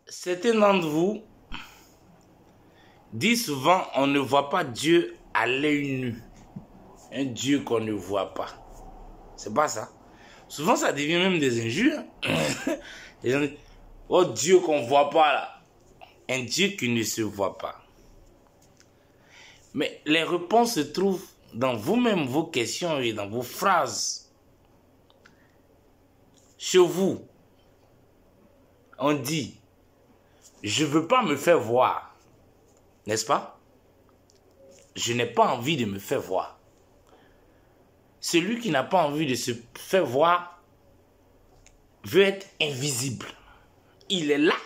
Certains d'entre vous disent souvent on ne voit pas Dieu à l'œil nu. Un Dieu qu'on ne voit pas. C'est pas ça. Souvent ça devient même des injures. Les gens disent, oh Dieu qu'on ne voit pas là. Un Dieu qui ne se voit pas. Mais les réponses se trouvent dans vous-même, vos questions et dans vos phrases. Chez vous, on dit, je ne veux pas me faire voir. N'est-ce pas? Je n'ai pas envie de me faire voir. Celui qui n'a pas envie de se faire voir veut être invisible. Il est là,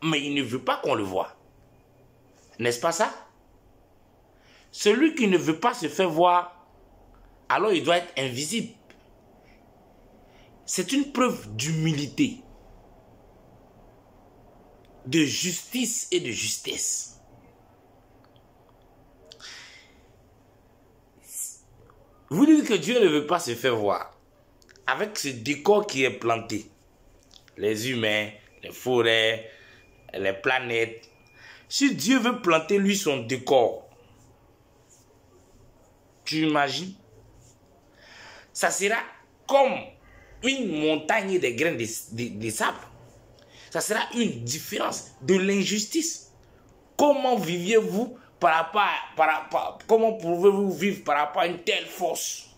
mais il ne veut pas qu'on le voie. N'est-ce pas ça? Celui qui ne veut pas se faire voir, alors il doit être invisible. C'est une preuve d'humilité, de justice et de justesse. Vous dites que Dieu ne veut pas se faire voir avec ce décor qui est planté. Les humains, les forêts, les planètes. Si Dieu veut planter lui son décor, tu imagines? Ça sera comme une montagne et des grains de sable. Ça sera une différence de l'injustice. Comment viviez-vous comment pouvez-vous vivre par rapport à une telle force?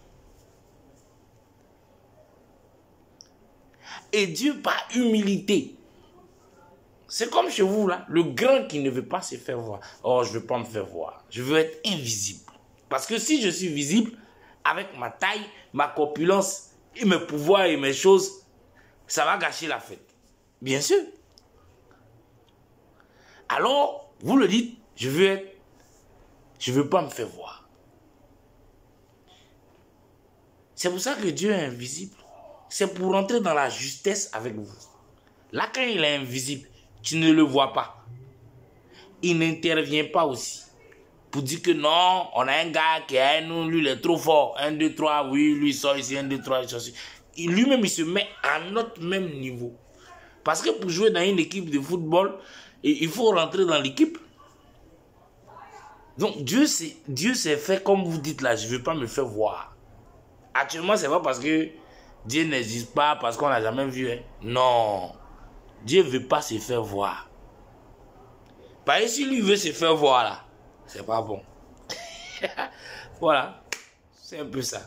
Et Dieu par humilité. C'est comme chez vous là, le grand qui ne veut pas se faire voir. Oh, je ne veux pas me faire voir. Je veux être invisible. Parce que si je suis visible, avec ma taille, ma corpulence, et mes pouvoirs et mes choses, ça va gâcher la fête. Bien sûr. Alors, vous le dites, je veux pas me faire voir. C'est pour ça que Dieu est invisible. C'est pour rentrer dans la justesse avec vous. Là, quand il est invisible, tu ne le vois pas. Il n'intervient pas aussi. Pour dire que non, on a un gars qui est nous, lui il est trop fort. 1, 2, 3, oui, lui il sort ici, 1, 2, 3, il sort ici. Lui-même, il se met à notre même niveau. Parce que pour jouer dans une équipe de football, il faut rentrer dans l'équipe. Donc Dieu s'est fait comme vous dites là, je ne veux pas me faire voir. Actuellement, c'est pas parce que Dieu n'existe pas, parce qu'on n'a jamais vu. Hein. Non. Dieu ne veut pas se faire voir. Parce que si lui veut se faire voir là, c'est pas bon. Voilà. C'est un peu ça.